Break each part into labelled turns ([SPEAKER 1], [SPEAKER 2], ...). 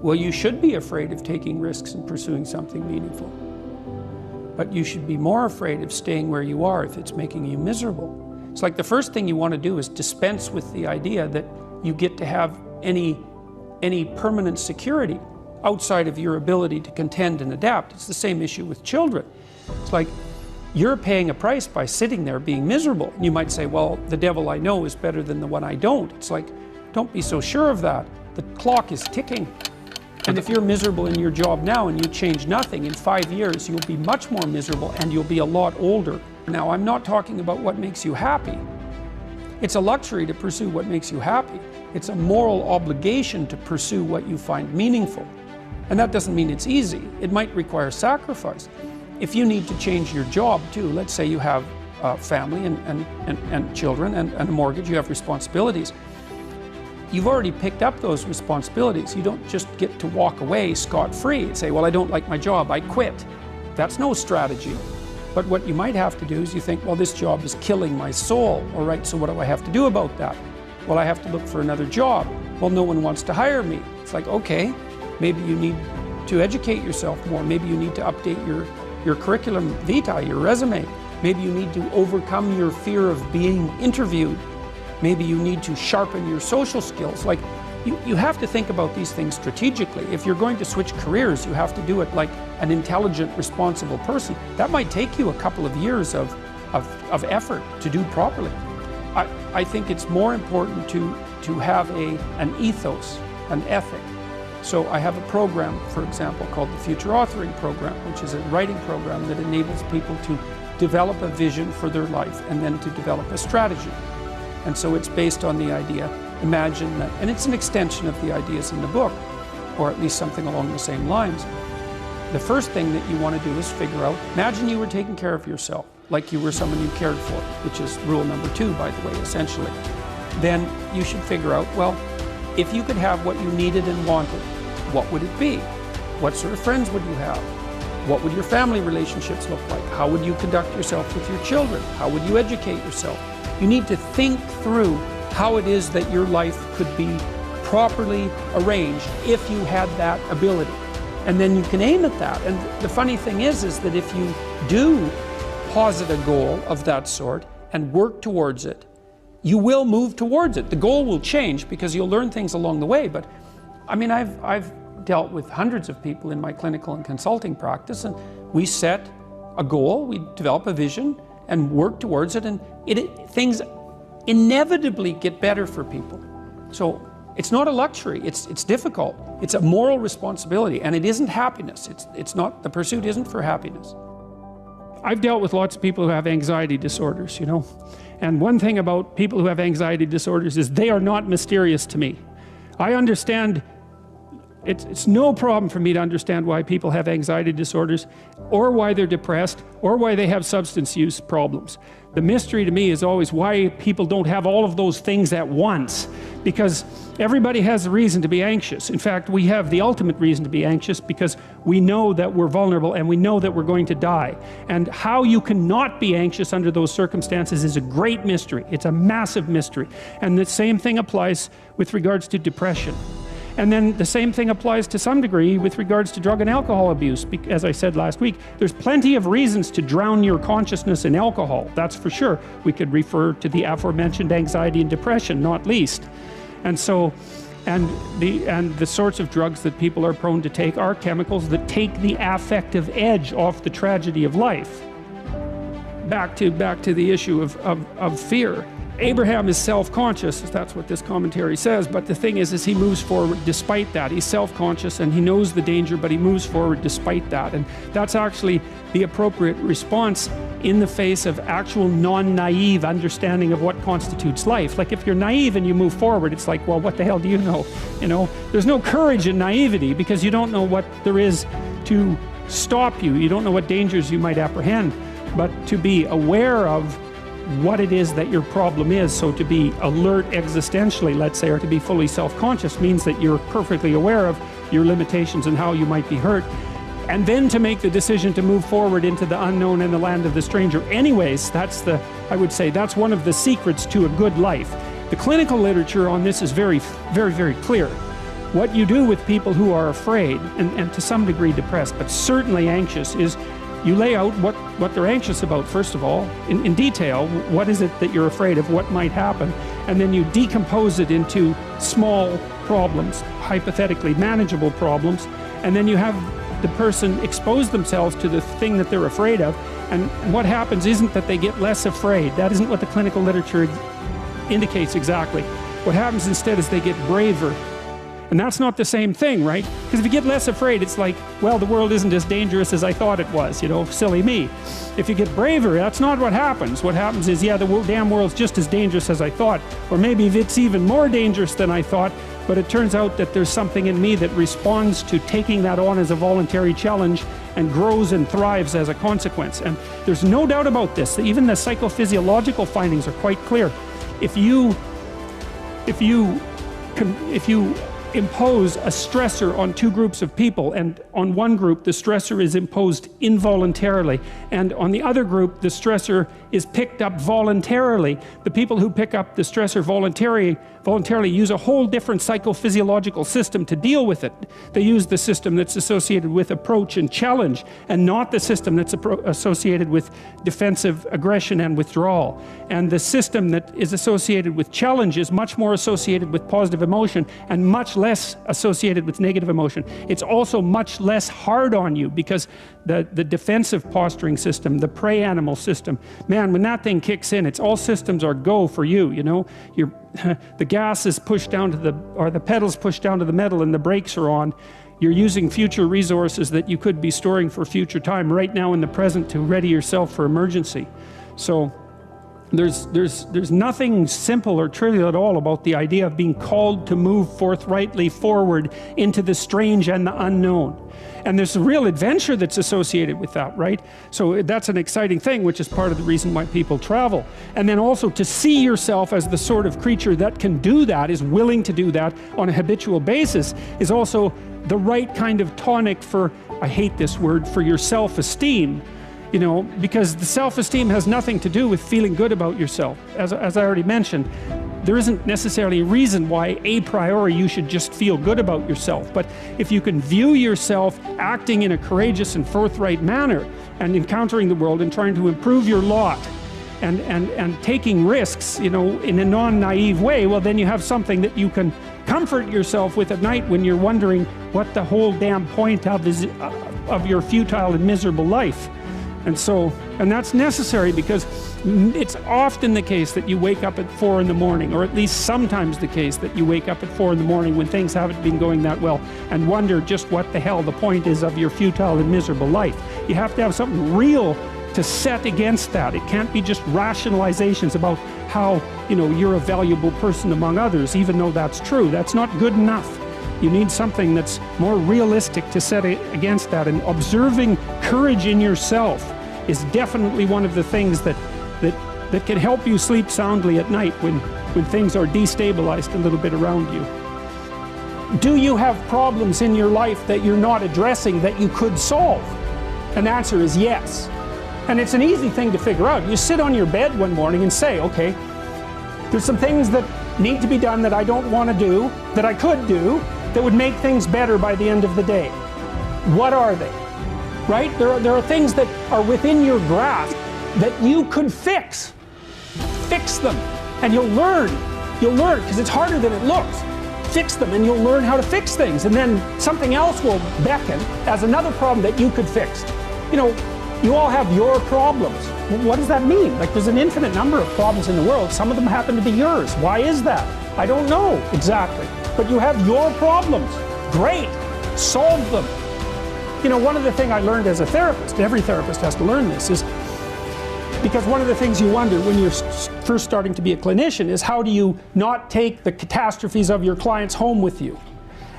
[SPEAKER 1] Well, you should be afraid of taking risks and pursuing something meaningful. But you should be more afraid of staying where you are if it's making you miserable. It's like the first thing you want to do is dispense with the idea that you get to have any permanent security outside of your ability to contend and adapt. It's the same issue with children. It's like you're paying a price by sitting there being miserable. You might say, well, the devil I know is better than the one I don't. It's like, don't be so sure of that. The clock is ticking. And if you're miserable in your job now and you change nothing, in 5 years you'll be much more miserable and you'll be a lot older. Now, I'm not talking about what makes you happy. It's a luxury to pursue what makes you happy. It's a moral obligation to pursue what you find meaningful. And that doesn't mean it's easy. It might require sacrifice. If you need to change your job too, let's say you have a family and children and a mortgage, you have responsibilities. You've already picked up those responsibilities. You don't just get to walk away scot-free and say, well, I don't like my job, I quit. That's no strategy. But what you might have to do is you think, well, this job is killing my soul. All right, so what do I have to do about that? Well, I have to look for another job. Well, no one wants to hire me. It's like, okay, maybe you need to educate yourself more. Maybe you need to update your curriculum vitae, your resume. Maybe you need to overcome your fear of being interviewed. Maybe you need to sharpen your social skills. Like, you have to think about these things strategically. If you're going to switch careers, you have to do it like an intelligent, responsible person. That might take you a couple of years of effort to do properly. I think it's more important to have an ethos, an ethic. So I have a program, for example, called the Future Authoring Program, which is a writing program that enables people to develop a vision for their life and then to develop a strategy. And so it's based on the idea, imagine that, and it's an extension of the ideas in the book, or at least something along the same lines. The first thing that you want to do is figure out, imagine you were taking care of yourself, like you were someone you cared for, which is rule number 2, by the way, essentially. Then you should figure out, well, if you could have what you needed and wanted, what would it be? What sort of friends would you have? What would your family relationships look like? How would you conduct yourself with your children? How would you educate yourself? You need to think through how it is that your life could be properly arranged if you had that ability. And then you can aim at that. And the funny thing is that if you do posit a goal of that sort and work towards it, you will move towards it. The goal will change because you'll learn things along the way. But I mean, I've dealt with hundreds of people in my clinical and consulting practice, and we set a goal, we develop a vision and work towards it, and things inevitably get better for people. So it's not a luxury, it's difficult. It's a moral responsibility, and it isn't happiness. It's not, the pursuit isn't for happiness. I've dealt with lots of people who have anxiety disorders, you know. And one thing about people who have anxiety disorders is they are not mysterious to me. I understand, it's no problem for me to understand why people have anxiety disorders, or why they're depressed, or why they have substance use problems. The mystery to me is always why people don't have all of those things at once, because everybody has a reason to be anxious. In fact, we have the ultimate reason to be anxious because we know that we're vulnerable and we know that we're going to die. And how you cannot be anxious under those circumstances is a great mystery. It's a massive mystery. And the same thing applies with regards to depression. And then the same thing applies to some degree with regards to drug and alcohol abuse. As I said last week, there's plenty of reasons to drown your consciousness in alcohol, that's for sure. We could refer to the aforementioned anxiety and depression, not least. And so, and the sorts of drugs that people are prone to take are chemicals that take the affective edge off the tragedy of life. Back to the issue of fear. Abraham is self-conscious, that's what this commentary says, but the thing is he moves forward despite that. He's self-conscious and he knows the danger, but he moves forward despite that. And that's actually the appropriate response in the face of actual non-naive understanding of what constitutes life. Like if you're naive and you move forward, it's like, well, what the hell do you know? You know, there's no courage in naivety because you don't know what there is to stop you. You don't know what dangers you might apprehend. But to be aware of what it is that your problem is, so to be alert existentially, let's say, or to be fully self-conscious means that you're perfectly aware of your limitations and how you might be hurt, and then to make the decision to move forward into the unknown and the land of the stranger anyways. I would say that's one of the secrets to a good life. The clinical literature on this is very, very, very clear. what you do with people who are afraid and to some degree depressed, but certainly anxious, is you lay out what they're anxious about, first of all, in detail. What is it that you're afraid of? What might happen? And then you decompose it into small problems, hypothetically manageable problems, and then you have the person expose themselves to the thing that they're afraid of, and what happens isn't that they get less afraid. That isn't what the clinical literature indicates exactly. What happens instead is they get braver. And that's not the same thing, right? Because if you get less afraid, it's like, well, the world isn't as dangerous as I thought it was, you know, silly me. If you get braver, that's not what happens. What happens is, yeah, the damn world's just as dangerous as I thought, or maybe it's even more dangerous than I thought, but it turns out that there's something in me that responds to taking that on as a voluntary challenge and grows and thrives as a consequence. And there's no doubt about this. Even the psychophysiological findings are quite clear. If you impose a stressor on two groups of people, and on one group the stressor is imposed involuntarily, and on the other group the stressor is picked up voluntarily, the people who pick up the stressor voluntarily use a whole different psychophysiological system to deal with it. They use the system that's associated with approach and challenge, and not the system that's associated with defensive aggression and withdrawal. And the system that is associated with challenge is much more associated with positive emotion and much less associated with negative emotion. It's also much less hard on you, because the defensive posturing system, the prey animal system, man, when that thing kicks in, it's all systems are go for you, you know. The gas is pushed down to the pedals pushed down to the metal, and the brakes are on. You're using future resources that you could be storing for future time right now in the present to ready yourself for emergency. So there's nothing simple or trivial at all about the idea of being called to move forthrightly forward into the strange and the unknown. And there's a real adventure that's associated with that, right? So that's an exciting thing, which is part of the reason why people travel. And then also to see yourself as the sort of creature that can do that, is willing to do that on a habitual basis, is also the right kind of tonic for, I hate this word, for your self-esteem. You know, because the self-esteem has nothing to do with feeling good about yourself. As I already mentioned, there isn't necessarily a reason why a priori you should just feel good about yourself. But if you can view yourself acting in a courageous and forthright manner, and encountering the world and trying to improve your lot, and taking risks, you know, in a non-naive way, well, then you have something that you can comfort yourself with at night when you're wondering what the whole damn point of your futile and miserable life. And that's necessary, because it's often the case that you wake up at 4 in the morning, or at least sometimes the case that you wake up at 4 in the morning when things haven't been going that well, and wonder just what the hell the point is of your futile and miserable life. You have to have something real to set against that. It can't be just rationalizations about how, you know, you're a valuable person among others, even though that's true. That's not good enough. You need something that's more realistic to set against that. And observing courage in yourself is definitely one of the things that can help you sleep soundly at night when things are destabilized a little bit around you. Do you have problems in your life that you're not addressing that you could solve? And the answer is yes. And it's an easy thing to figure out. You sit on your bed one morning and say, okay, there's some things that need to be done that I don't want to do, that I could do, that would make things better by the end of the day. What are they? Right? There are things that are within your grasp that you could fix. Fix them, and you'll learn, because it's harder than it looks. Fix them, and you'll learn how to fix things, and then something else will beckon as another problem that you could fix. You know, you all have your problems. What does that mean? Like, there's an infinite number of problems in the world. Some of them happen to be yours. Why is that? I don't know exactly. But you have your problems. Great. Solve them. You know, one of the things I learned as a therapist, every therapist has to learn this, is because one of the things you wonder when you're first starting to be a clinician is, how do you not take the catastrophes of your clients home with you?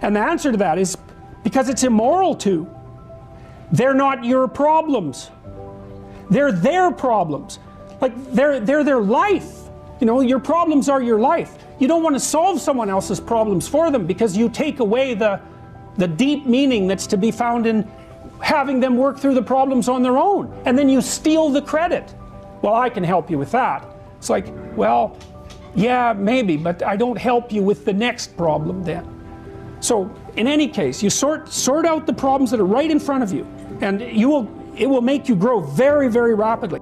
[SPEAKER 1] And the answer to that is because it's immoral to. They're not your problems. They're their problems. Like, they're their life. You know, your problems are your life. You don't want to solve someone else's problems for them, because you take away the deep meaning that's to be found in having them work through the problems on their own. And then you steal the credit. Well, I can help you with that. It's like, well, yeah, maybe, but I don't help you with the next problem then. So in any case, you sort out the problems that are right in front of you, and it will make you grow very, very rapidly.